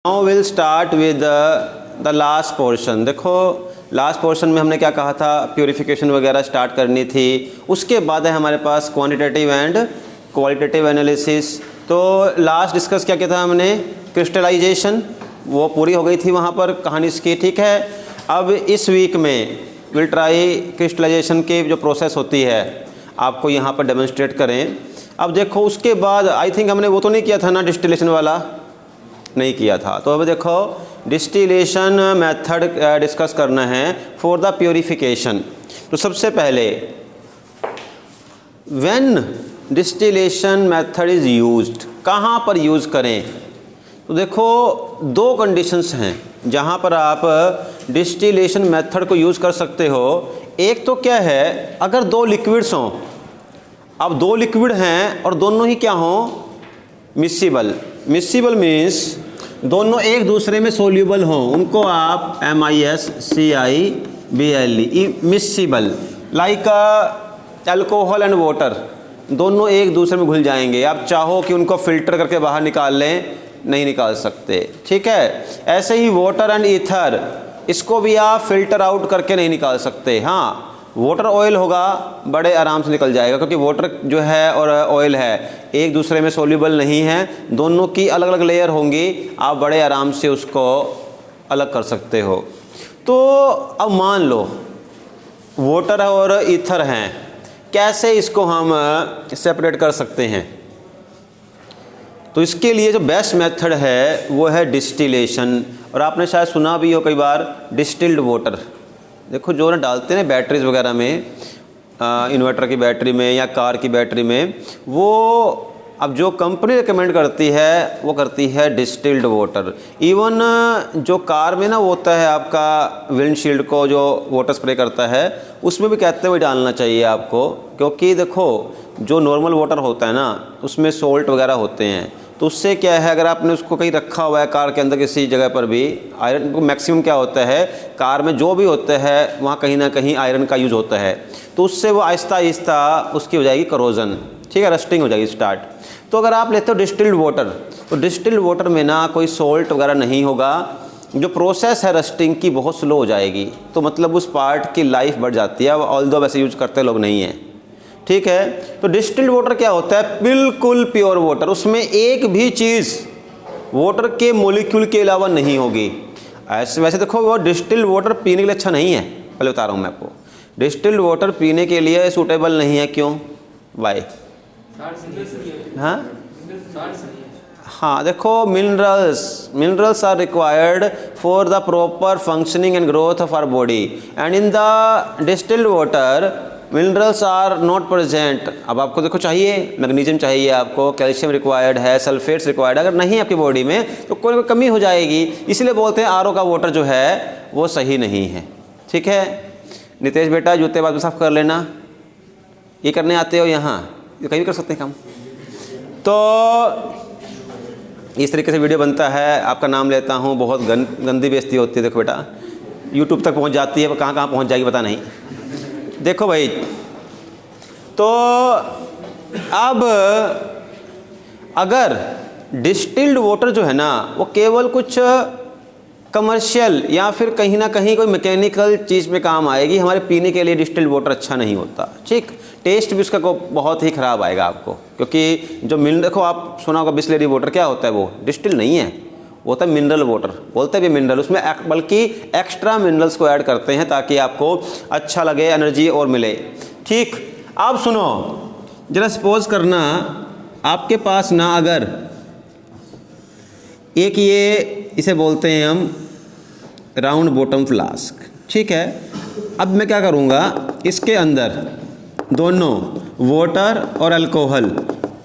Now will start with the last portion. देखो last portion में हमने क्या कहा था, प्योरीफिकेशन वगैरह स्टार्ट करनी थी। उसके बाद है हमारे पास क्वांटिटेटिव एंड क्वालिटेटिव एनालिसिस। तो लास्ट डिस्कस क्या किया था हमने, क्रिस्टलाइजेशन, वो पूरी हो गई थी वहाँ पर कहानी इसकी, ठीक है। अब इस वीक में विल ट्राई क्रिस्टलाइजेशन की जो प्रोसेस होती है आपको यहाँ पर डेमोन्स्ट्रेट करें। अब देखो उसके बाद आई थिंक हमने वो तो नहीं किया था ना, डिस्टिलेशन वाला नहीं किया था। तो अब देखो डिस्टिलेशन मेथड डिस्कस करना है फॉर द प्योरीफिकेशन। तो सबसे पहले when distillation method is used, कहाँ पर यूज़ करें। तो देखो दो कंडीशंस हैं जहाँ पर आप डिस्टिलेशन मेथड को यूज़ कर सकते हो। एक तो क्या है, अगर दो लिक्विड्स हों, अब दो लिक्विड हैं और दोनों ही क्या हों, मिसिबल। मिसिबल मीन्स दोनों एक दूसरे में सोल्यूबल हों, उनको आप MISCIBLE miscible. Like alcohol and water, दोनों एक दूसरे में घुल जाएंगे। आप चाहो कि उनको फ़िल्टर करके बाहर निकाल लें, नहीं निकाल सकते, ठीक है। ऐसे ही वाटर एंड ईथर, इसको भी आप फ़िल्टर आउट करके नहीं निकाल सकते। हाँ, वाटर ऑयल होगा बड़े आराम से निकल जाएगा, क्योंकि वाटर जो है और ऑयल है एक दूसरे में सोल्यूबल नहीं है, दोनों की अलग अलग लेयर होंगी, आप बड़े आराम से उसको अलग कर सकते हो। तो अब मान लो वाटर और ईथर हैं, कैसे इसको हम सेपरेट कर सकते हैं। तो इसके लिए जो बेस्ट मेथड है वो है डिस्टिलेशन। और आपने शायद सुना भी हो कई बार डिस्टिल्ड वाटर। देखो जो ना डालते हैं बैटरीज वगैरह में, इन्वर्टर की बैटरी में या कार की बैटरी में, वो अब जो कंपनी रिकमेंड करती है वो करती है डिस्टिल्ड वाटर। इवन जो कार में ना वो होता है आपका विंडशील्ड को जो वाटर स्प्रे करता है, उसमें भी कहते हुए डालना चाहिए आपको, क्योंकि देखो जो नॉर्मल वाटर होता है ना उसमें सोल्ट वगैरह होते हैं, तो उससे क्या है, अगर आपने उसको कहीं रखा हुआ है कार के अंदर किसी जगह पर भी, आयरन को मैक्सिमम क्या होता है कार में जो भी होता है वहाँ कहीं ना कहीं आयरन का यूज़ होता है, तो उससे वो आहिस्ता आहिस्ता उसकी हो जाएगी करोजन, ठीक है, रस्टिंग हो जाएगी स्टार्ट। तो अगर आप लेते हो डिस्टिल्ड वाटर, तो डिस्टिल्ड वाटर में ना कोई सोल्ट वगैरह नहीं होगा, जो प्रोसेस है रस्टिंग की बहुत स्लो हो जाएगी, तो मतलब उस पार्ट की लाइफ बढ़ जाती है। ऑल्दो वैसे यूज करते लोग नहीं हैं, ठीक है। तो डिस्टिल्ड वाटर क्या होता है, बिल्कुल प्योर वाटर, उसमें एक भी चीज़ वाटर के मॉलिक्यूल के अलावा नहीं होगी। ऐसे वैसे देखो वो डिस्टिल्ड वाटर पीने के लिए अच्छा नहीं है, पहले बता रहा हूँ मैं आपको, डिस्टिल्ड वाटर पीने के लिए सूटेबल नहीं है। क्यों, वाई? हाँ देखो minerals are required for the proper functioning and growth of our body, and in the distilled water minerals are not present. अब आपको देखो चाहिए मैग्नीशियम चाहिए, आपको कैल्शियम रिक्वायर्ड है, सल्फेट्स रिक्वायर्ड है, अगर नहीं आपकी बॉडी में तो कोई कमी हो जाएगी। इसलिए बोलते हैं आरओ का वाटर जो है वो सही नहीं है, ठीक है। नितेश बेटा जूते बाद में साफ कर लेना, ये करने आते हो यहाँ, ये कहीं भी कर सकते हैं काम। तो इस तरीके से वीडियो बनता है, आपका नाम लेता हूँ, बहुत गंदी बेइज्जती होती है। देखो बेटा यूट्यूब तक पहुँच जाती है, कहाँ कहाँ पहुँच जाएगी पता नहीं। देखो भाई, तो अब अगर डिस्टिल्ड वाटर जो है ना वो केवल कुछ कमर्शियल या फिर कहीं ना कहीं कोई मैकेनिकल चीज़ में काम आएगी, हमारे पीने के लिए डिस्टिल्ड वाटर अच्छा नहीं होता, ठीक। टेस्ट भी उसका को बहुत ही ख़राब आएगा आपको, क्योंकि जो देखो आप सुना होगा बिस्लेरी वाटर, क्या होता है वो, डिस्टिल नहीं है, वो होता है मिनरल वाटर, बोलते भी मिनरल, उसमें बल्कि एक्स्ट्रा मिनरल्स को ऐड करते हैं ताकि आपको अच्छा लगे, एनर्जी और मिले, ठीक। अब सुनो जरा, सपोज करना आपके पास ना अगर एक ये इसे बोलते हैं हम राउंड बॉटम फ्लास्क, ठीक है। अब मैं क्या करूँगा, इसके अंदर दोनों वाटर और अल्कोहल,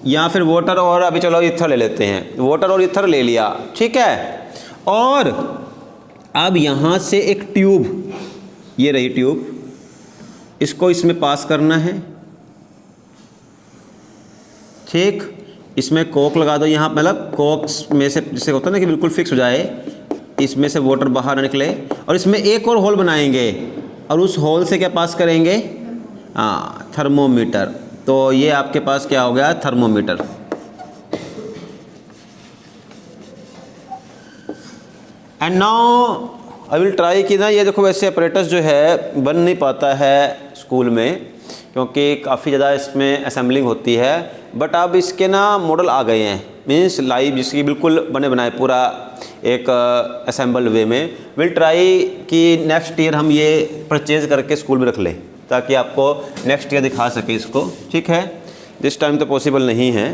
या फिर वाटर और अभी चलो ईथर ले लेते हैं, वाटर और ईथर ले लिया, ठीक है। और अब यहाँ से एक ट्यूब, ये रही ट्यूब, इसको इसमें पास करना है, ठीक। इसमें कोक लगा दो यहाँ, मतलब कोक में से जिससे होता है ना कि बिल्कुल फिक्स हो जाए, इसमें से वाटर बाहर न निकले, और इसमें एक और होल बनाएंगे, और उस होल से क्या पास करेंगे, थर्मोमीटर। तो ये आपके पास क्या हो गया, thermometer. And now I will try कि ना ये देखो वैसे अपरेटस जो है बन नहीं पाता है स्कूल में क्योंकि काफ़ी ज़्यादा इसमें असेंबलिंग होती है, बट अब इसके ना मॉडल आ गए हैं, मीन्स लाइव जिसकी बिल्कुल बने बनाए पूरा एक असेंबल वे में। विल ट्राई कि नेक्स्ट ईयर हम ये परचेज़ करके स्कूल में रख लें ताकि आपको नेक्स्ट ईयर दिखा सके इसको, ठीक है। दिस टाइम तो पॉसिबल नहीं है।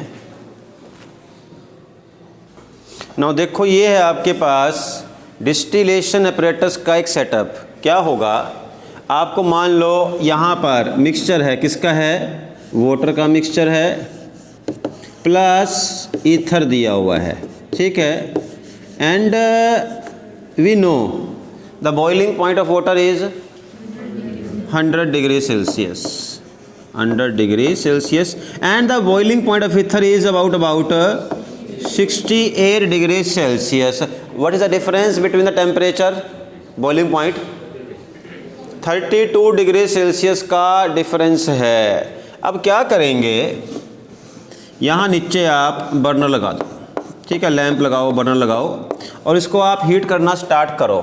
नाउ देखो ये है आपके पास डिस्टिलेशन अपरेटस का एक सेटअप। क्या होगा, आपको मान लो यहाँ पर मिक्सचर है, किसका है, वाटर का मिक्सचर है प्लस ईथर दिया हुआ है, ठीक है। And we know the boiling point of water is 100 degree Celsius, 100 degree Celsius, and the boiling point of ether is about 68 degree Celsius. What is the difference between the temperature, boiling point 32 degree Celsius का difference है। अब क्या करेंगे, यहाँ नीचे आप burner लगा दो, ठीक है, लैंप लगाओ, बर्नर लगाओ और इसको आप हीट करना स्टार्ट करो।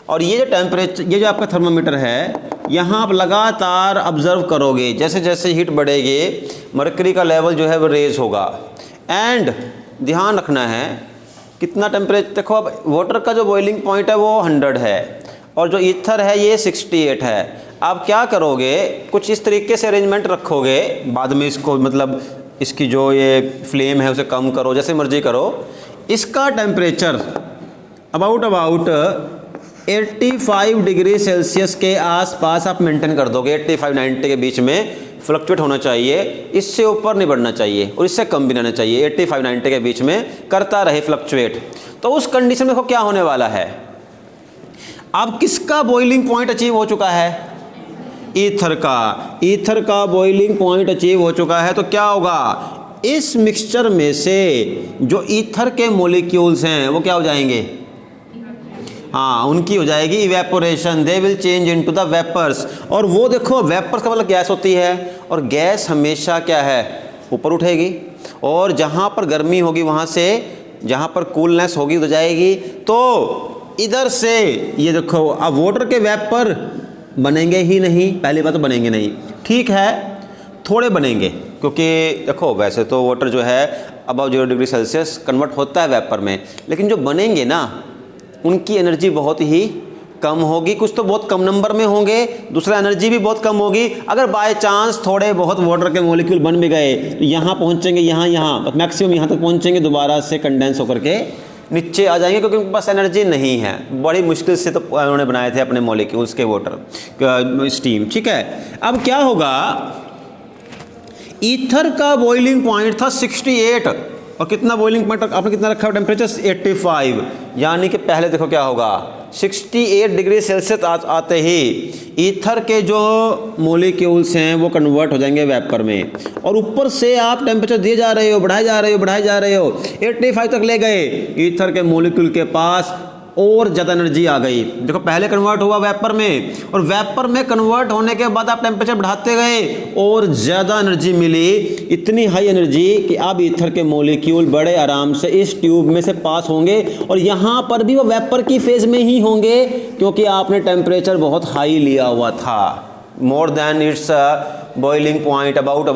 और ये जो टेम्परेचर, ये जो आपका थर्मामीटर है, यहाँ आप लगातार ऑब्जर्व करोगे, जैसे जैसे हीट बढ़ेगी मरकरी का लेवल जो है वो रेज होगा। एंड ध्यान रखना है कितना टेम्परेचर, देखो अब वाटर का जो बॉइलिंग पॉइंट है वो 100 है और जो ईथर है ये 68 है। आप क्या करोगे, कुछ इस तरीके से अरेंजमेंट रखोगे, बाद में इसको मतलब इसकी जो ये फ्लेम है उसे कम करो, जैसे मर्जी करो। इसका टेम्परेचर अबाउट 85 डिग्री सेल्सियस के आसपास आप मेंटेन कर दोगे, 85-90 के बीच में फ्लक्चुएट होना चाहिए, इससे ऊपर नहीं बढ़ना चाहिए और इससे कम भी रहना चाहिए, 85-90 के बीच में करता रहे फ्लक्चुएट। तो उस कंडीशन में देखो क्या होने वाला है, अब किसका बॉइलिंग पॉइंट अचीव हो चुका है, ईथर का, ईथर का बॉइलिंग पॉइंट अचीव हो चुका है। तो क्या होगा, इस मिक्सचर में से जो ईथर के मॉलिक्यूल्स हैं वो क्या हो जाएंगे, हाँ उनकी हो जाएगी evaporation, they will change into the vapours. और वो देखो वेपर्स का मतलब गैस होती है और गैस हमेशा क्या है, ऊपर उठेगी और जहाँ पर गर्मी होगी वहाँ से जहाँ पर कूलनेस होगी उधर जाएगी। तो इधर से ये देखो अब वाटर के वेपर बनेंगे ही नहीं, पहली बात तो बनेंगे नहीं, ठीक है, थोड़े बनेंगे क्योंकि देखो वैसे तो वाटर जो है अबव 0 डिग्री सेल्सियस कन्वर्ट होता है वेपर में, लेकिन जो बनेंगे ना उनकी एनर्जी बहुत ही कम होगी, कुछ तो बहुत कम नंबर में होंगे, दूसरा एनर्जी भी बहुत कम होगी। अगर बाय चांस थोड़े बहुत वाटर के मॉलिक्यूल बन भी गए तो यहाँ पहुँचेंगे, यहाँ मैक्सिमम यहाँ तक पहुँचेंगे, दोबारा से कंडेंस होकर के नीचे आ जाएंगे क्योंकि उनके पास एनर्जी नहीं है। बड़ी मुश्किल से तो उन्होंने बनाए थे अपने मॉलिक्यूल्स के वाटर स्टीम, ठीक है। अब क्या होगा, ईथर का बॉइलिंग पॉइंट था 68 और कितना बॉइलिंग पॉइंट आपने कितना रखा है, टेम्परेचर 85, यानी कि पहले देखो क्या होगा, 68 डिग्री सेल्सियस आते ही ईथर के जो मॉलिक्यूल्स हैं वो कन्वर्ट हो जाएंगे वेपर में और ऊपर से आप टेम्परेचर दिए जा रहे हो, बढ़ाए जा रहे हो, बढ़ाए जा रहे हो, 85 तक ले गए, ईथर के मॉलिक्यूल के पास और ज़्यादा एनर्जी आ गई। देखो पहले कन्वर्ट हुआ वेपर में और वेपर में कन्वर्ट होने के बाद आप टेम्परेचर बढ़ाते गए और ज़्यादा एनर्जी मिली, इतनी हाई एनर्जी कि अब ईथर के मॉलिक्यूल बड़े आराम से इस ट्यूब में से पास होंगे और यहाँ पर भी वो वेपर की फेज में ही होंगे क्योंकि आपने टेम्परेचर बहुत हाई लिया हुआ था, more than it's boiling point about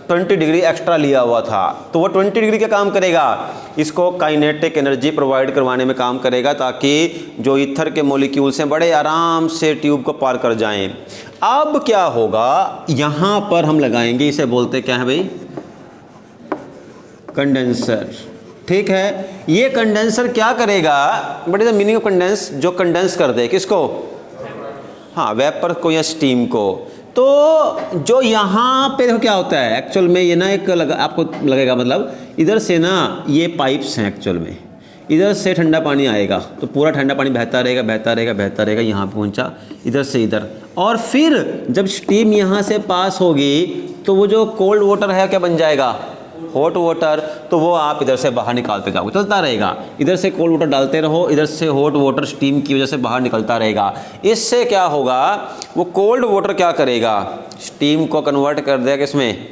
20 degree extra लिया हुआ था। तो वो 20 डिग्री का काम करेगा, इसको काइनेटिक एनर्जी प्रोवाइड करवाने में काम करेगा ताकि जो ईथर के मॉलिक्यूल्स हैं बड़े आराम से ट्यूब को पार कर जाएं। अब क्या होगा, यहाँ पर हम लगाएंगे, इसे बोलते क्या है भाई, कंडेंसर, ठीक है। ये कंडेंसर क्या करेगा, but is the meaning of condense, जो कंडेंस कर दे किसको, हाँ वेपर को या स्टीम को। तो जो यहाँ पे देखो क्या होता है एक्चुअल में, ये ना एक आपको लगेगा मतलब इधर से ना ये पाइप्स हैं एक्चुअल में, इधर से ठंडा पानी आएगा तो पूरा ठंडा पानी बहता रहेगा बहता रहेगा बहता रहेगा, यहाँ पहुँचा इधर से इधर, और फिर जब स्टीम यहाँ से पास होगी तो वो जो कोल्ड वाटर है क्या बन जाएगा, हॉट वाटर, तो वो आप इधर से बाहर निकालते जाओगे, चलता रहेगा, इधर से कोल्ड वाटर डालते रहो, इधर से हॉट वाटर स्टीम की वजह से बाहर निकलता रहेगा। इससे क्या होगा, वो कोल्ड वाटर क्या करेगा, स्टीम को कन्वर्ट कर देगा किसमें,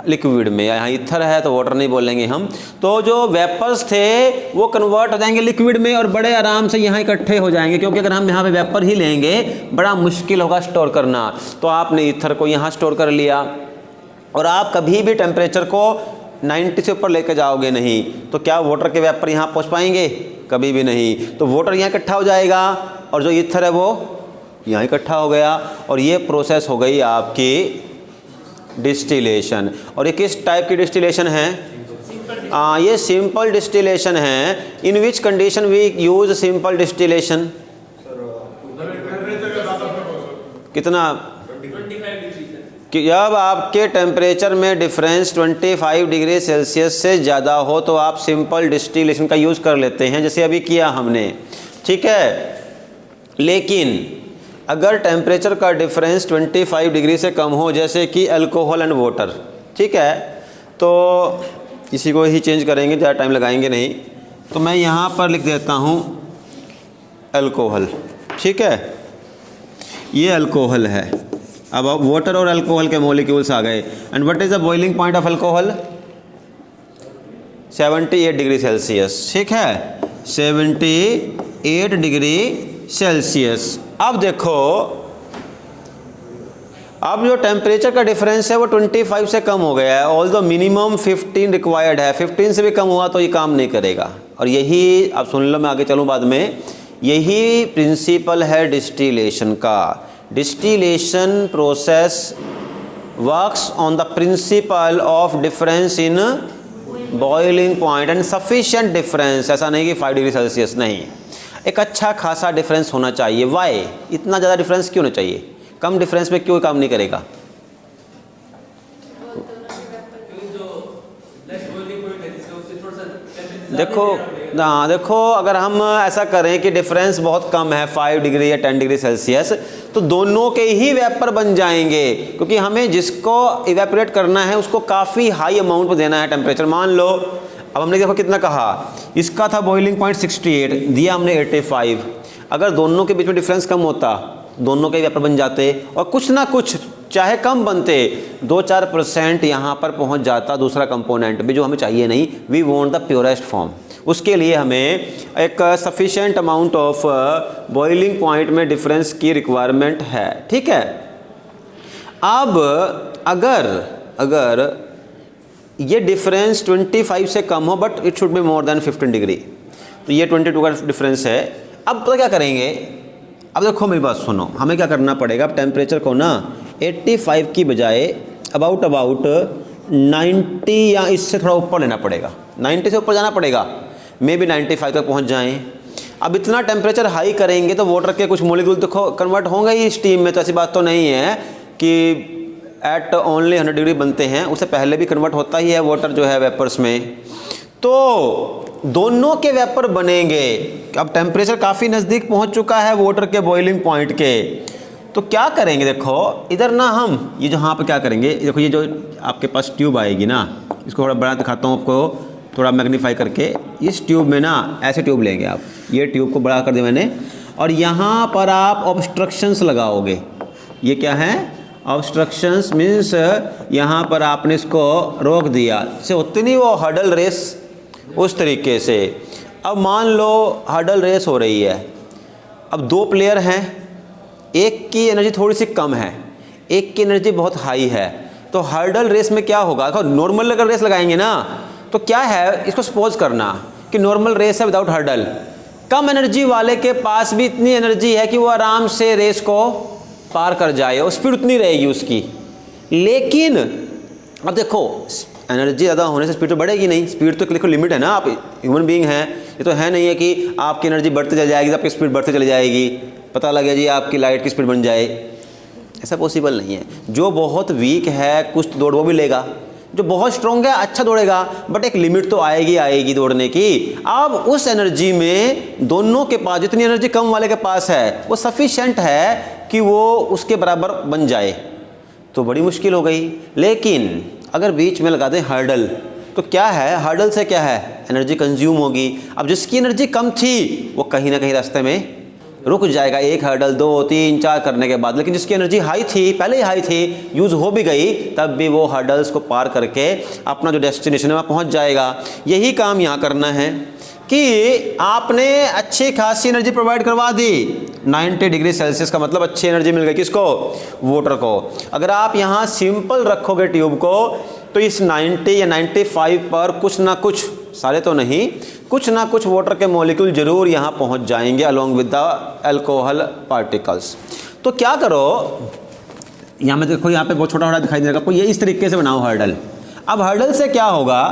लिक्विड में, यहाँ ईथर है तो वाटर नहीं बोलेंगे हम। तो जो वेपर्स थे वो कन्वर्ट हो जाएंगे लिक्विड में और बड़े आराम से यहाँ इकट्ठे हो जाएंगे, क्योंकि अगर हम यहाँ पे वेपर ही लेंगे बड़ा मुश्किल होगा स्टोर करना। तो आपने ईथर को यहाँ स्टोर कर लिया और आप कभी भी टेम्परेचर को 90 से ऊपर लेके जाओगे नहीं, तो क्या वाटर के वेपर यहाँ पहुँच पाएंगे? कभी भी नहीं। तो वाटर यहाँ इकट्ठा हो जाएगा और जो ईथर है वो यहाँ इकट्ठा हो गया और ये प्रोसेस हो गई आपकी डिस्टिलेशन। और ये किस टाइप की डिस्टिलेशन है? ये सिंपल डिस्टिलेशन है। In which condition we use simple distillation? कितना? कि जब आपके टेम्परेचर में डिफरेंस 25 डिग्री सेल्सियस से ज़्यादा हो तो आप सिंपल डिस्टिलेशन का यूज़ कर लेते हैं, जैसे अभी किया हमने, ठीक है। लेकिन अगर टेम्परेचर का डिफरेंस 25 डिग्री से कम हो, जैसे कि अल्कोहल एंड वाटर, ठीक है, तो इसी को ही चेंज करेंगे, ज़्यादा टाइम लगाएंगे नहीं। तो मैं यहाँ पर लिख देता हूँ अल्कोहल, ठीक है, ये अल्कोहल है। अब वाटर और अल्कोहल के मॉलिक्यूल्स आ गए। And what is the boiling point of alcohol? 78 degree Celsius, ठीक है, 78 डिग्री सेल्सियस। अब देखो, अब जो टेम्परेचर का डिफरेंस है वो 25 से कम हो गया है, ऑल्दो मिनिमम 15 रिक्वायर्ड है। 15 से भी कम हुआ तो ये काम नहीं करेगा। और यही, अब सुन लो, मैं आगे चलूँ बाद में, यही प्रिंसिपल है डिस्टिलेशन का। Distillation process works on the principle of difference in boiling point and sufficient difference. ऐसा नहीं कि 5 डिग्री सेल्सियस, नहीं, एक अच्छा खासा डिफरेंस होना चाहिए। वाई? इतना ज़्यादा डिफरेंस क्यों होना चाहिए? कम डिफरेंस में क्यों काम नहीं करेगा? देखो अगर हम ऐसा करें कि डिफरेंस बहुत कम है, 5 डिग्री या 10 डिग्री सेल्सियस, तो दोनों के ही वेपर बन जाएंगे, क्योंकि हमें जिसको इवेपोरेट करना है उसको काफ़ी हाई अमाउंट पर देना है टेम्परेचर। मान लो अब हमने देखो कितना कहा, इसका था बॉइलिंग पॉइंट 68, दिया हमने 85। अगर दोनों के बीच में डिफरेंस कम होता, दोनों के वेपर बन जाते और कुछ ना कुछ, चाहे कम बनते, 2-4% यहाँ पर पहुँच जाता दूसरा कंपोनेंट भी, जो हमें चाहिए नहीं। We want the purest form. उसके लिए हमें एक sufficient amount of boiling point में डिफरेंस की रिक्वायरमेंट है, ठीक है। अब अगर ये डिफरेंस 25 से कम हो, but it should be more than 15 degree, तो ये 22 का डिफरेंस है। अब तो क्या करेंगे? अब देखो मेरी बात सुनो, हमें क्या करना पड़ेगा? अब टेम्परेचर को ना 85 की बजाय अबाउट 90 या इससे थोड़ा ऊपर लेना पड़ेगा। 90 से ऊपर जाना पड़ेगा, मे बी 95 तक पहुंच जाएं। अब इतना टेम्परेचर हाई करेंगे तो वाटर के कुछ मॉलिक्यूल देखो कन्वर्ट होंगे ही स्टीम में, तो ऐसी बात तो नहीं है कि एट ओनली 100 डिग्री बनते हैं, उससे पहले भी कन्वर्ट होता ही है वाटर जो है वेपर्स में। तो दोनों के वेपर बनेंगे। अब टेम्परेचर काफ़ी नज़दीक पहुंच चुका है वाटर के बॉइलिंग पॉइंट के, तो क्या करेंगे? देखो इधर ना हम ये जो यहाँ पे क्या करेंगे, देखो ये जो आपके पास ट्यूब आएगी ना, इसको थोड़ा बड़ा दिखाता हूँ आपको, थोड़ा मैग्नीफाई करके। इस ट्यूब में ना ऐसे ट्यूब लेंगे आप, ये ट्यूब को बड़ा कर दिया मैंने, और यहाँ पर आप ऑब्स्ट्रक्शंस लगाओगे। ये क्या है? ऑब्स्ट्रक्शंस मीन्स यहाँ पर आपने इसको रोक दिया, से होती नहीं वो हर्डल रेस, उस तरीके से। अब मान लो हर्डल रेस हो रही है, अब 2 प्लेयर हैं, एक की एनर्जी थोड़ी सी कम है, एक की एनर्जी बहुत हाई है। तो हर्डल रेस में क्या होगा? नॉर्मल अगर रेस लगाएंगे ना, तो क्या है, इसको सपोज करना कि नॉर्मल रेस है विदाउट हर्डल, कम एनर्जी वाले के पास भी इतनी एनर्जी है कि वो आराम से रेस को पार कर जाए और स्पीड उतनी रहेगी उसकी। लेकिन अब देखो एनर्जी ज़्यादा होने से स्पीड तो बढ़ेगी नहीं, स्पीड तो देखो लिमिट है ना, आप ह्यूमन बीइंग हैं, ये तो है नहीं है कि आपकी एनर्जी बढ़ती चली जाएगी तो आपकी स्पीड बढ़ती चली जाएगी, पता लगे जी आपकी लाइट की स्पीड बन जाए, ऐसा पॉसिबल नहीं है। जो बहुत वीक है कुछ तो दौड़ वो भी लेगा, जो बहुत स्ट्रॉन्ग है अच्छा दौड़ेगा, बट एक लिमिट तो आएगी दौड़ने की। अब उस एनर्जी में दोनों के पास, जितनी एनर्जी कम वाले के पास है वो सफिशेंट है कि वो उसके बराबर बन जाए, तो बड़ी मुश्किल हो गई। लेकिन अगर बीच में लगा दें हर्डल, तो क्या है, हर्डल से क्या है, एनर्जी कंज्यूम होगी। अब जिसकी एनर्जी कम थी वो कहीं ना कहीं रास्ते में रुक जाएगा 1 हर्डल 2 3 4 करने के बाद। लेकिन जिसकी एनर्जी हाई थी, पहले ही हाई थी, यूज़ हो भी गई, तब भी वो हर्डल्स को पार करके अपना जो डेस्टिनेशन है वहाँ पहुँच जाएगा। यही काम यहाँ करना है कि आपने अच्छी खासी एनर्जी प्रोवाइड करवा दी। 90 डिग्री सेल्सियस का मतलब अच्छी एनर्जी मिल गई किसको? वाटर को। अगर आप यहाँ सिंपल रखोगे ट्यूब को तो इस 90 या 95 पर कुछ ना कुछ, सारे तो नहीं, कुछ ना कुछ वाटर के मॉलिक्यूल जरूर यहाँ पहुँच जाएंगे along with the alcohol particles. तो क्या करो, यहाँ में देखो, यहाँ पे बहुत छोटा छोटा दिखाई दे रहा है आपको, ये इस तरीके से बनाओ हर्डल। अब हर्डल से क्या होगा,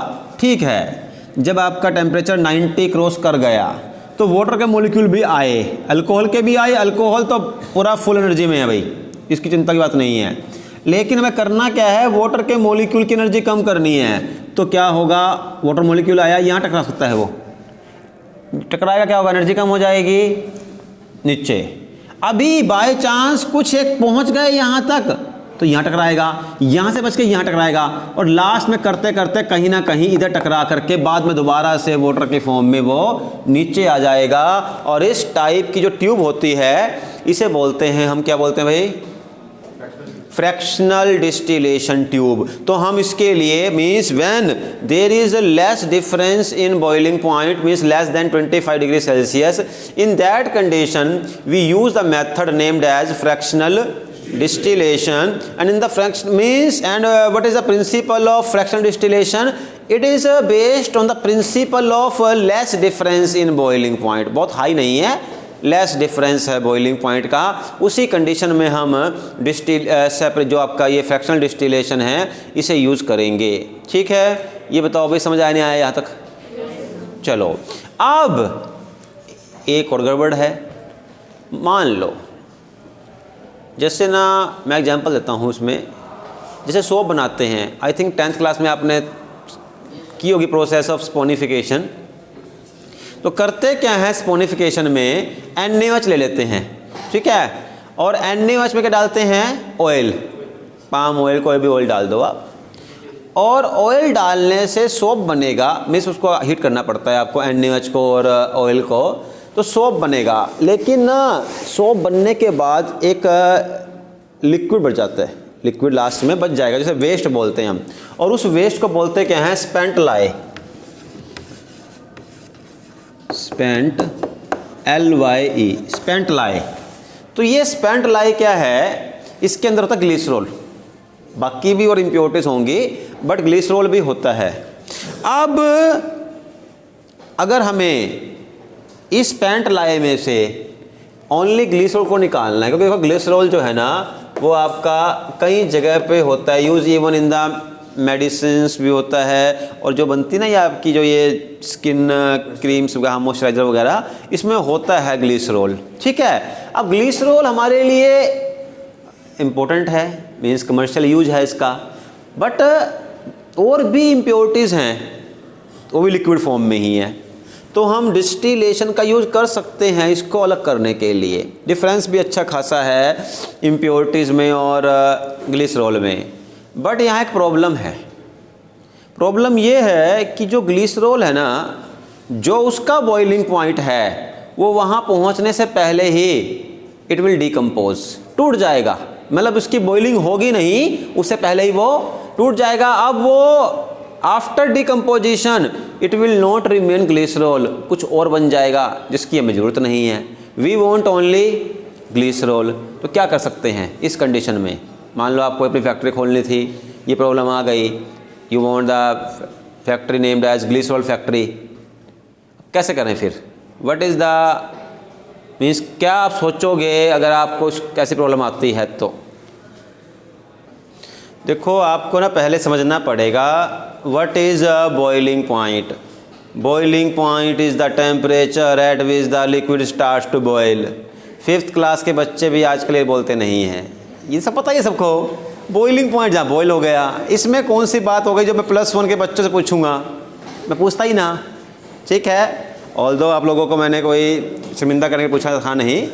ठीक है, जब आपका टेम्परेचर 90 क्रॉस कर गया तो वाटर के मॉलिक्यूल भी आए, अल्कोहल के भी आए। अल्कोहल तो पूरा फुल एनर्जी में है भाई, इसकी चिंता की बात नहीं है। लेकिन हमें करना क्या है, वाटर के मॉलिक्यूल की एनर्जी कम करनी है। तो क्या होगा, वाटर मॉलिक्यूल आया, यहाँ टकरा सकता है, वो टकराएगा, क्या होगा, एनर्जी कम हो जाएगी नीचे। अभी बाय चांस कुछ एक पहुँच गए यहाँ तक तो यहाँ टकराएगा, यहाँ से बच के यहाँ टकराएगा, और लास्ट में करते करते कहीं ना कहीं इधर टकरा करके बाद में दोबारा से वाटर के फॉर्म में वो नीचे आ जाएगा। और इस टाइप की जो ट्यूब होती है इसे बोलते हैं हम, क्या बोलते हैं भाई, फ्रैक्शनल डिस्टिलेशन ट्यूब। तो हम इसके लिए means when there is less difference in boiling point, means less than 25 degree Celsius, in that condition we use the method named as fractional distillation. And in the fraction means, and what is the principle of fractional distillation? It is based on the principle of less difference in boiling point. बहुत high नहीं है, less difference है boiling point का। उसी condition में हम जो आपका ये फ्रैक्शनल डिस्टिलेशन है इसे यूज़ करेंगे। ठीक है, ये बताओ भाई, समझ आया नहीं आया यहाँ तक? चलो, अब एक और गड़बड़ है। मान लो जैसे ना, मैं एग्जांपल देता हूँ उसमें, जैसे सोप बनाते हैं, आई थिंक 10th क्लास में आपने की होगी प्रोसेस ऑफ स्पोनिफिकेशन। तो करते क्या है, स्पोनिफिकेशन में NaOH ले लेते हैं, ठीक है, और NaOH में क्या डालते हैं, ऑयल, पाम ऑयल, कोई भी ऑयल डाल दो आप, और ऑयल डालने से सोप बनेगा। मीन्स उसको हीट करना पड़ता है आपको, NaOH को और ऑयल को, तो सोप बनेगा। लेकिन ना सोप बनने के बाद एक लिक्विड बच जाता है, लिक्विड लास्ट में बच जाएगा, जैसे वेस्ट बोलते हैं हम, और उस वेस्ट को बोलते क्या हैं, स्पेंट लाए, स्पेंट LYE, स्पेंट लाए। तो ये स्पेंट लाए क्या है, इसके अंदर होता है ग्लिसरॉल, बाकी भी और इम्प्योरिटीज होंगी बट ग्लिसरॉल भी होता है। अब अगर हमें इस स्पेंट लाए में से ओनली ग्लिसरॉल को निकालना है, क्योंकि देखो ग्लिसरॉल जो है ना वो आपका कई जगह पे होता है use, even in the medicines भी होता है, और जो बनती ना ये आपकी जो ये स्किन क्रीम्स वगैरह, मॉइस्चराइजर वगैरह, इसमें होता है ग्लिसरॉल। ठीक है, अब ग्लिसरॉल हमारे लिए इम्पोर्टेंट है, मीन्स कमर्शियल यूज है इसका, बट और भी इम्प्योरिटीज़ हैं, वो भी लिक्विड फॉर्म में ही है। तो हम डिस्टिलेशन का यूज़ कर सकते हैं इसको अलग करने के लिए। डिफरेंस भी अच्छा खासा है इम्प्योरिटीज़ में और ग्लिसरॉल में। बट यहाँ एक प्रॉब्लम है। प्रॉब्लम ये है कि जो ग्लिसरॉल है ना, जो उसका बॉइलिंग पॉइंट है वो वहाँ पहुँचने से पहले ही इट विल डिकम्पोज, टूट जाएगा। मतलब उसकी बॉइलिंग होगी नहीं, उससे पहले ही वो टूट जाएगा। अब वो after decomposition it will not remain glycerol, कुछ और बन जाएगा जिसकी हमें ज़रूरत नहीं है। We want only glycerol. तो क्या कर सकते हैं इस कंडीशन में? मान लो आपको अपनी फैक्ट्री खोलनी थी, ये प्रॉब्लम आ गई, you want the factory named as glycerol factory. कैसे करें फिर? व्हाट इज़ द मीन्स, क्या आप सोचोगे अगर आपको कैसी प्रॉब्लम आती है? तो देखो, आपको ना पहले समझना पड़ेगा what is a boiling point. Boiling point is the temperature at which the liquid starts to boil. 5th class के बच्चे भी आजकल ये बोलते नहीं हैं, ये सब पता ही है सबको। बॉइलिंग पॉइंट जहाँ बॉयल हो गया, इसमें कौन सी बात हो गई जो मैं +1 के बच्चों से पूछूंगा? मैं पूछता ही ना। ठीक है, ऑल्दो आप लोगों को मैंने कोई शर्मिंदा करके पूछा था नहीं,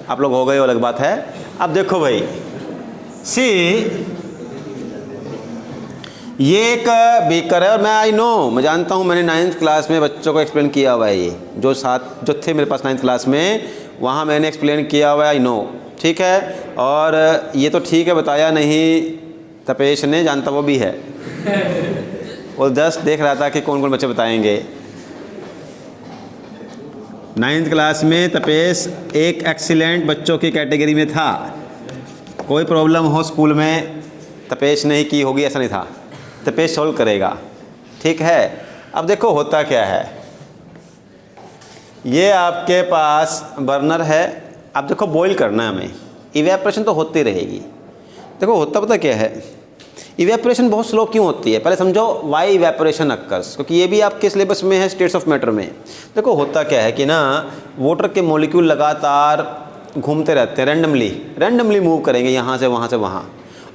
आप लोग हो गए अलग बात है। अब देखो भाई, सी ये एक बीकर है, और मैं मैं जानता हूँ, मैंने 9th क्लास में बच्चों को एक्सप्लेन किया हुआ है। ये जो थे मेरे पास 9th क्लास में, वहाँ मैंने एक्सप्लेन किया हुआ है, आई नो, ठीक है। और ये तो ठीक है, बताया नहीं तपेश ने, जानता वो भी है, वो जस्ट देख रहा था कि कौन कौन बच्चे बताएंगे। 9th क्लास में तपेश एक एक्सीलेंट बच्चों की कैटेगरी में था। कोई प्रॉब्लम हो स्कूल में तपेश नहीं की होगी ऐसा नहीं था, तपेश सॉल्व करेगा, ठीक है। अब देखो होता क्या है, ये आपके पास बर्नर है, अब देखो बॉईल करना है हमें, इवेपोरेशन तो होती रहेगी। देखो होता पता क्या है, इवेपोरेशन बहुत स्लो क्यों होती है, पहले समझो वाई इवेपोरेशन अक्कर्स, क्योंकि ये भी आपके सिलेबस में है स्टेट्स ऑफ मैटर में। देखो होता क्या है कि ना वाटर के मॉलिक्यूल लगातार घूमते रहते हैं, रैंडमली मूव करेंगे यहाँ से वहाँ से वहाँ,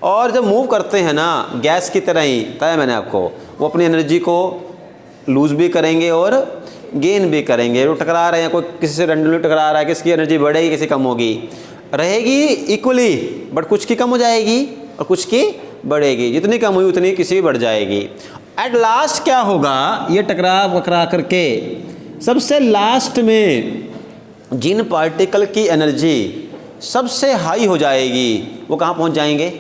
और जब मूव करते हैं ना गैस की तरह ही, बताया मैंने आपको, वो अपनी एनर्जी को लूज़ भी करेंगे और गेन भी करेंगे। वो टकरा रहे हैं, कोई किसी से रैंडमली टकरा रहा है, किसकी एनर्जी बढ़ेगी किसी कम होगी, रहेगी इक्वली, बट कुछ की कम हो जाएगी और कुछ की बढ़ेगी, जितनी कम हुई उतनी किसी की बढ़ जाएगी। एट लास्ट क्या होगा, ये टकरा करके सबसे लास्ट में जिन पार्टिकल की एनर्जी सबसे हाई हो जाएगी वो कहाँ पहुँच जाएंगे,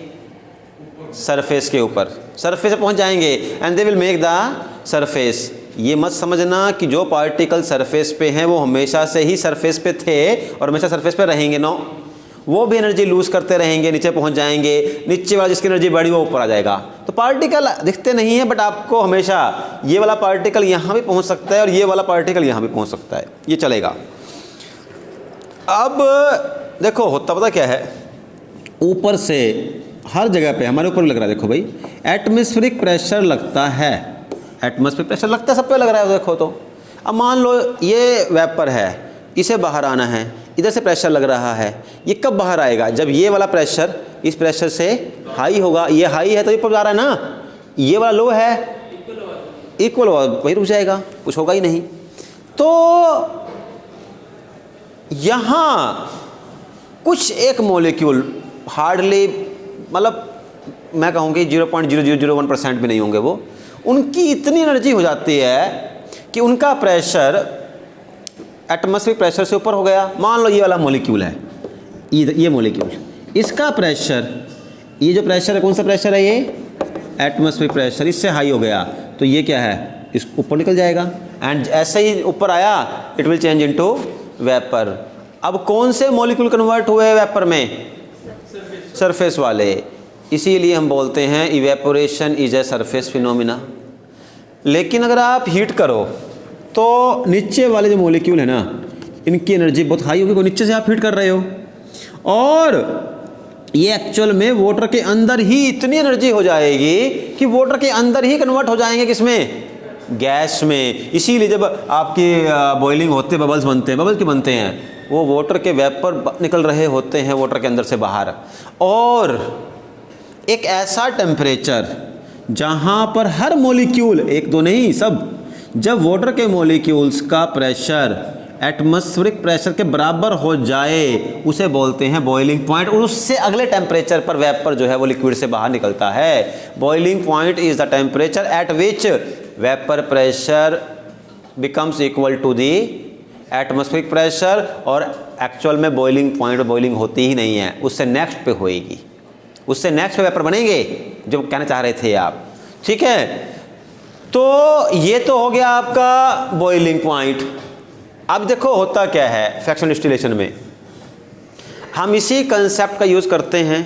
सरफेस के ऊपर, सरफेस पे पहुँच जाएंगे, and they will make the surface. ये मत समझना कि जो पार्टिकल सरफेस पे हैं वो हमेशा से ही सरफेस पे थे और हमेशा सरफेस पे रहेंगे, नो, वो भी एनर्जी लूज़ करते रहेंगे, नीचे पहुंच जाएंगे, नीचे वाला जिसकी एनर्जी बढ़ी वो ऊपर आ जाएगा। तो पार्टिकल दिखते नहीं है, बट आपको हमेशा ये वाला पार्टिकल यहाँ भी पहुंच सकता है और ये वाला पार्टिकल यहाँ भी पहुंच सकता है, ये चलेगा। अब देखो होता पता क्या है, ऊपर से हर जगह पे हमारे ऊपर लग रहा है, देखो भाई एटमॉस्फेरिक प्रेशर लगता है, एटमॉस्फेरिक प्रेशर लगता है, सब पे लग रहा है। देखो तो अब मान लो ये वेपर है, इसे बाहर आना है, इधर से प्रेशर लग रहा है, ये कब बाहर आएगा, जब ये वाला प्रेशर इस प्रेशर से हाई होगा, ये हाई है तो ये ऊपर जा रहा है ना, ये वाला लो है इक्वल, वही रुक जाएगा, कुछ होगा ही नहीं। तो यहाँ कुछ एक मॉलिक्यूल हार्डली, मतलब मैं कहूँगी 0.0001% भी नहीं होंगे वो, उनकी इतनी एनर्जी हो जाती है कि उनका प्रेशर एटमॉस्फेरिक प्रेशर से ऊपर हो गया। मान लो ये वाला मॉलिक्यूल है, ये मॉलिक्यूल, इसका प्रेशर, ये जो प्रेशर है कौन सा प्रेशर है, ये एटमॉस्फेरिक प्रेशर, इससे हाई हो गया तो ये क्या है, इस ऊपर निकल जाएगा, एंड ऐसे ही ऊपर आया it will change into vapour. अब कौन से मॉलिक्यूल कन्वर्ट हुए वेपर में, सरफेस वाले, इसीलिए हम बोलते हैं evaporation is a surface phenomena. लेकिन अगर आप हीट करो तो नीचे वाले जो मॉलिक्यूल है ना, इनकी एनर्जी बहुत हाई होगी, नीचे से आप हीट कर रहे हो, और ये एक्चुअल में वाटर के अंदर ही इतनी एनर्जी हो जाएगी कि वाटर के अंदर ही कन्वर्ट हो जाएंगे, किसमें, गैस में। इसीलिए जब आपकी बॉइलिंग होते हैं, बबल्स बनते हैं, बबल्स क्यों बनते हैं, वो वाटर के वेपर निकल रहे होते हैं वाटर के अंदर से बाहर, और एक ऐसा टेम्परेचर जहाँ पर हर मॉलिक्यूल, एक दो नहीं सब, जब वाटर के मॉलिक्यूल्स का प्रेशर एटमॉस्फेरिक प्रेशर के बराबर हो जाए उसे बोलते हैं बॉइलिंग पॉइंट, और उससे अगले टेम्परेचर पर वेपर जो है वो लिक्विड से बाहर निकलता है। Boiling point is the temperature at which vapour pressure becomes equal to the atmospheric pressure, और एक्चुअल में बॉइलिंग पॉइंट बॉइलिंग होती ही नहीं है, उससे नेक्स्ट पे होएगी, उससे नेक्स्ट पे वेपर बनेंगे, जो कहना चाह रहे थे आप, ठीक है। तो ये तो हो गया आपका बॉइलिंग पॉइंट। अब देखो होता क्या है फ्रैक्शनल डिस्टिलेशन में, हम इसी कंसेप्ट का यूज़ करते हैं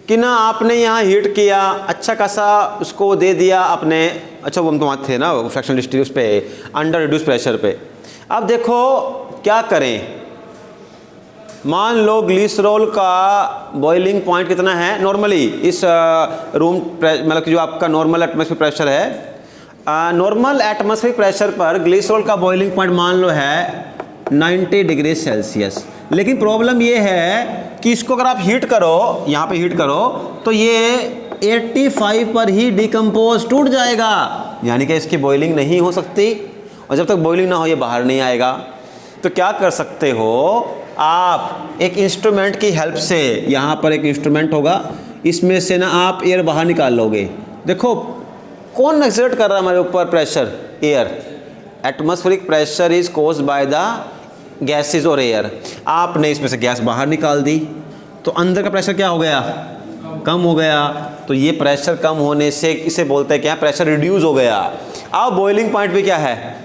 कि ना आपने यहाँ हीट किया, अच्छा खासा उसको दे दिया आपने, अच्छा वो हम तो वहाँ थे ना फ्रैक्शनल डिस्टिलेशन पे, अंडर रिड्यूस प्रेशर पे। अब देखो क्या करें, मान लो ग्लिसरॉल का बॉइलिंग पॉइंट कितना है नॉर्मली इस रूम, मतलब कि जो आपका नॉर्मल एटमॉस्फेरिक प्रेशर है, नॉर्मल एटमॉस्फेरिक प्रेशर पर ग्लिसरॉल का बॉइलिंग पॉइंट मान लो है 90 डिग्री सेल्सियस। लेकिन प्रॉब्लम ये है कि इसको अगर आप हीट करो, यहाँ पे हीट करो, तो ये 85 पर ही डिकम्पोज टूट जाएगा, यानी कि इसकी बॉइलिंग नहीं हो सकती, और जब तक बॉइलिंग ना हो ये बाहर नहीं आएगा। तो क्या कर सकते हो आप, एक इंस्ट्रूमेंट की हेल्प से, यहाँ पर एक इंस्ट्रूमेंट होगा, इसमें से ना आप एयर बाहर निकाल लोगे। देखो कौन एक्सर्ट कर रहा है हमारे ऊपर pressure, air. Atmospheric pressure is caused by the gases और एयर, आपने इसमें से गैस बाहर निकाल दी तो अंदर का प्रेशर क्या हो गया, कम हो गया। तो ये प्रेशर कम होने से इसे बोलते हैं क्या, प्रेशर रिड्यूस हो गया। अब बॉइलिंग पॉइंट भी क्या है,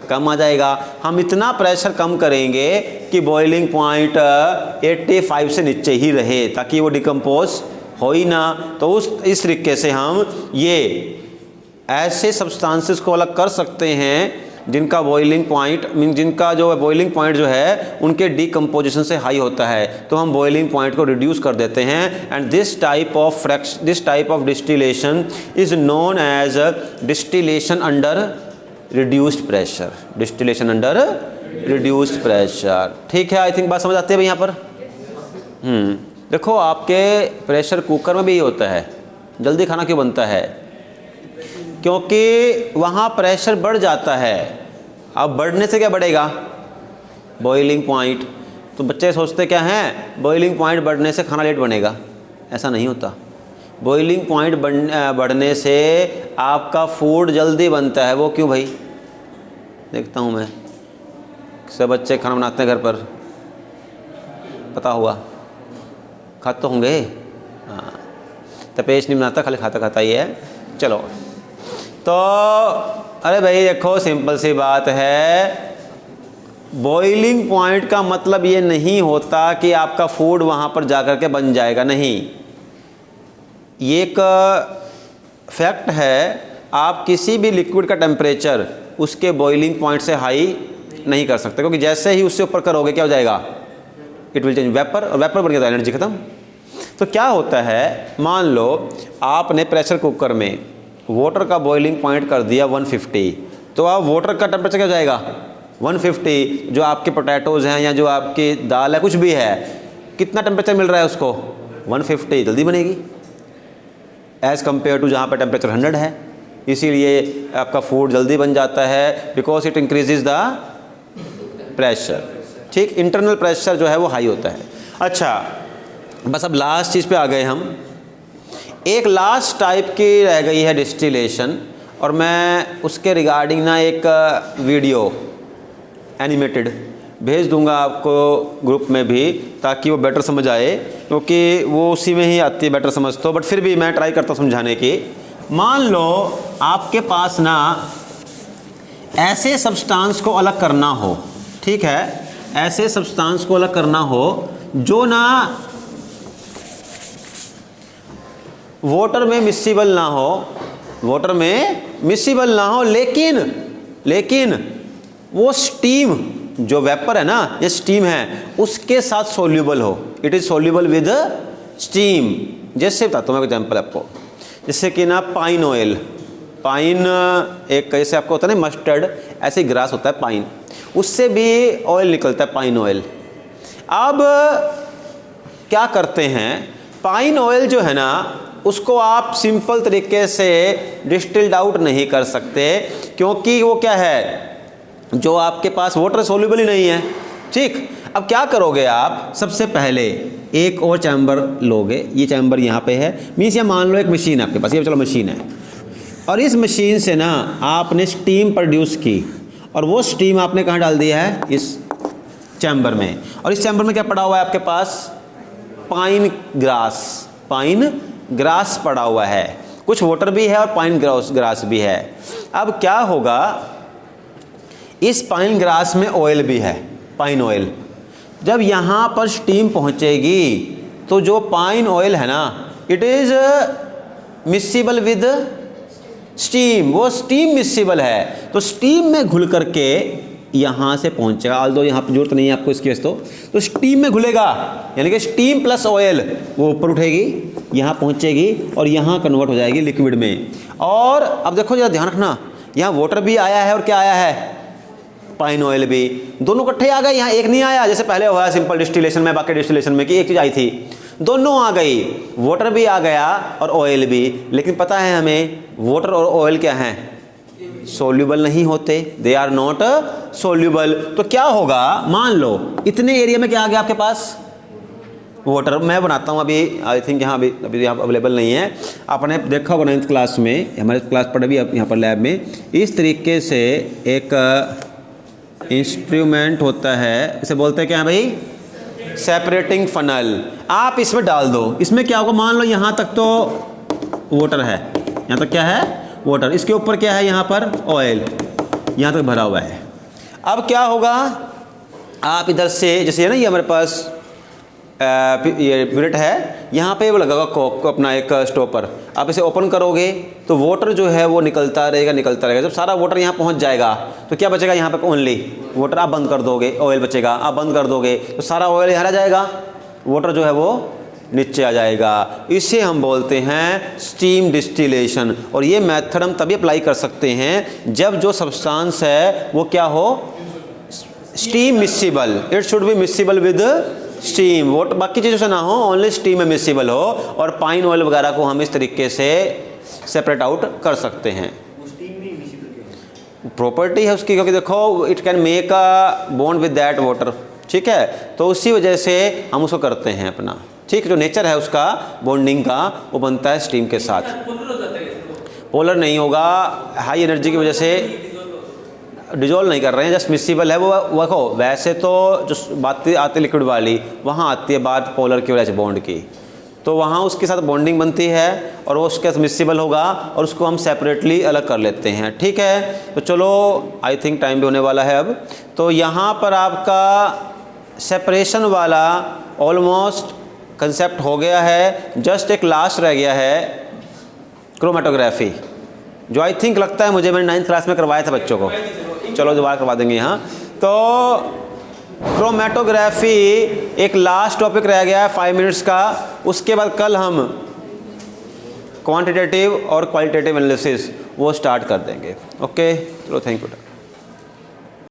कम आ जाएगा। हम इतना प्रेशर कम करेंगे कि बॉइलिंग पॉइंट 85 से नीचे ही रहे ताकि वो डिकम्पोज हो ही ना। तो इस तरीके से हम ये ऐसे सब्सटेंसेस को अलग कर सकते हैं जिनका बॉइलिंग पॉइंट जिनका जो बॉइलिंग पॉइंट जो है उनके डिकम्पोजिशन से हाई होता है, तो हम बॉइलिंग पॉइंट को रिड्यूस कर देते हैं। And this type of distillation is known as distillation under reduced pressure, distillation under reduced pressure. ठीक है, आई थिंक बात समझ आती है भाई यहाँ पर। देखो आपके प्रेशर कुकर में भी ये होता है, जल्दी खाना क्यों बनता है, क्योंकि वहाँ प्रेशर बढ़ जाता है। अब बढ़ने से क्या बढ़ेगा, बॉइलिंग पॉइंट। तो बच्चे सोचते क्या हैं, बॉइलिंग पॉइंट बढ़ने से खाना लेट बनेगा, ऐसा नहीं होता। बॉइलिंग पॉइंट बढ़ने से आपका फूड जल्दी बनता है। वो क्यों भाई, देखता हूँ मैं सब बच्चे खाना बनाते हैं घर पर, पता हुआ खाते तो होंगे। हाँ, तपेश नहीं बनाता, खाली खाता खाता ही है। चलो तो अरे भाई देखो सिंपल सी बात है, बॉइलिंग पॉइंट का मतलब ये नहीं होता कि आपका फूड वहाँ पर जाकर के बन जाएगा, नहीं। ये एक फैक्ट है, आप किसी भी लिक्विड का टेम्परेचर उसके बॉइलिंग पॉइंट से हाई नहीं कर सकते, क्योंकि जैसे ही उससे ऊपर करोगे क्या हो जाएगा, इट विल चेंज वेपर, और वेपर बन गया तो एनर्जी खत्म। तो क्या होता है, मान लो आपने प्रेशर कुकर में वाटर का बॉइलिंग पॉइंट कर दिया 150, तो आप वाटर का टेम्परेचर क्या हो जाएगा 150। जो आपके पोटैटोज़ हैं या जो आपकी दाल है कुछ भी है, कितना टेम्परेचर मिल रहा है उसको 150, जल्दी बनेगी एज़ कम्पेयर टू जहाँ पर टेम्परेचर 100 है। इसीलिए आपका फूड जल्दी बन जाता है, because it increases the pressure. ठीक, इंटरनल प्रेशर जो है वो हाई होता है। अच्छा, बस अब लास्ट चीज़ पे आ गए हम। एक लास्ट टाइप की रह गई है डिस्टिलेशन, और मैं उसके रिगार्डिंग ना एक वीडियो एनिमेटेड भेज दूंगा आपको ग्रुप में भी, ताकि वो बेटर समझ आए, क्योंकि वो उसी में ही आती है बेटर समझ। तो बट फिर भी मैं ट्राई करता हूँ समझाने की। मान लो आपके पास ना ऐसे सब्सटेंस को अलग करना हो, ठीक है, ऐसे सब्सटेंस को अलग करना हो जो ना वाटर में मिक्सिबल ना हो, वाटर में मिक्सिबल ना हो, लेकिन वो स्टीम जो वेपर है ना, ये स्टीम है, उसके साथ सोल्यूबल हो, it is soluble with steam. जैसे बताता हूँ मैं एग्जाम्पल आपको, जैसे कि ना पाइन ऑयल, पाइन एक जैसे आपको होता है ना मस्टर्ड, ऐसे ही ग्रास होता है पाइन, उससे भी ऑयल निकलता है, पाइन ऑयल। अब क्या करते हैं, पाइन ऑयल जो है ना उसको आप सिंपल तरीके से डिस्टिल्ड आउट नहीं कर सकते, क्योंकि वो क्या है, जो आपके पास वाटर सोल्यूबल ही नहीं है। ठीक, अब क्या करोगे आप, सबसे पहले एक और चैम्बर लोगे, ये चैम्बर यहाँ पे है, मीन्स ये मान लो एक मशीन है आपके पास, ये चलो मशीन है, और इस मशीन से ना आपने स्टीम प्रोड्यूस की, और वो स्टीम आपने कहाँ डाल दिया है, इस चैम्बर में। और इस चैम्बर में क्या पड़ा हुआ है आपके पास, पाइन ग्रास पड़ा हुआ है, कुछ वाटर भी है और पाइन ग्रास भी है। अब क्या होगा, इस पाइन ग्रास में ऑयल भी है, पाइन ऑयल। जब यहाँ पर स्टीम पहुँचेगी तो जो पाइन ऑयल है ना, इट इज़ मिक्सिबल विद स्टीम, वो स्टीम मिक्सिबल है, तो स्टीम में घुल करके यहाँ से पहुँचेगा। ऑल्दो यहाँ पर जरूरत नहीं है आपको इसकी वजह तो स्टीम में घुलेगा, यानी कि स्टीम प्लस ऑयल वो ऊपर उठेगी, यहाँ पहुँचेगी और यहाँ कन्वर्ट हो जाएगी लिक्विड में। और अब देखो जरा ध्यान रखना, यहाँ वाटर भी आया है और क्या आया है, पाइन ऑयल भी, दोनों इकट्ठे आ गए। यहाँ एक नहीं आया जैसे पहले हुआ सिंपल डिस्टिलेशन में, बाकी डिस्टिलेशन में कि एक चीज़ आई थी, दोनों आ गई, वाटर भी आ गया और ऑयल भी। लेकिन पता है हमें वाटर और ऑयल क्या हैं, सोल्यूबल नहीं होते, दे आर नॉट सोल्यूबल। तो क्या होगा, मान लो इतने एरिया में क्या आ गया आपके पास, वाटर। मैं बनाता हूँ अभी, आई थिंक यहाँ अभी यहाँ अवेलेबल नहीं है, आपने देखा होगा 9th क्लास में, हमारे क्लास पढ़े भी यहाँ पर लैब में, इस तरीके से एक इंस्ट्रूमेंट होता है, इसे बोलते हैं क्या भाई, सेपरेटिंग फनल। आप इसमें डाल दो, इसमें क्या होगा, मान लो यहाँ तक तो वाटर है, यहाँ तक क्या है वाटर, इसके ऊपर क्या है यहाँ पर ऑयल, यहाँ तक भरा हुआ है। अब क्या होगा, आप इधर से जैसे है ना, ये हमारे पास ये ब्रेड है, यहाँ पे वो लगा हुआ कॉक अपना एक स्टॉपर, आप इसे ओपन करोगे तो वाटर जो है वो निकलता रहेगा। जब सारा वाटर यहाँ पहुँच जाएगा तो क्या बचेगा, यहाँ पे ओनली वाटर। आप बंद कर दोगे, ऑयल बचेगा, आप बंद कर दोगे तो सारा ऑयल यहाँ आ जाएगा, वाटर जो है वो नीचे आ जाएगा। इसे हम बोलते हैं स्टीम डिस्टिलेशन। और ये मेथड हम तभी अप्लाई कर सकते हैं जब जो सब्सटेंस है वो क्या हो, steam miscible, it should be miscible with steam. वो बाकी चीज़ों से ना हो, ओनली स्टीम में मिसिबल हो। और पाइन ऑयल वगैरह को हम इस तरीके से सेपरेट आउट कर सकते हैं। प्रॉपर्टी है उसकी, क्योंकि देखो it can make a bond with that water, ठीक है, तो उसी वजह से हम उसको करते हैं अपना, ठीक। जो नेचर है उसका बॉन्डिंग का वो बनता है स्टीम के साथ। पोलर नहीं होगा, हाई एनर्जी की वजह से डिजोल्व नहीं कर रहे हैं, जस्ट मिसिबल है वो। देखो वैसे तो जो बात आती है लिक्विड वाली, वहाँ आती है बात पोलर की वजह से बॉन्ड की, तो वहाँ उसके साथ बॉन्डिंग बनती है और वो उसके साथ मिसिबल होगा और उसको हम सेपरेटली अलग कर लेते हैं, ठीक है। तो चलो आई थिंक टाइम भी होने वाला है अब। तो यहाँ पर आपका सेपरेशन वाला ऑलमोस्ट कंसेप्ट हो गया है, जस्ट एक लास्ट रह गया है क्रोमेटोग्राफी, जो आई थिंक लगता है मुझे मैंने 9th क्लास में करवाया था बच्चों को। चलो दोबारा करवा देंगे यहाँ। तो क्रोमेटोग्राफी एक लास्ट टॉपिक रह गया है 5 मिनट्स का। उसके बाद कल हम क्वांटिटेटिव और क्वालिटेटिव एनालिसिस वो स्टार्ट कर देंगे। ओके, चलो थैंक यू।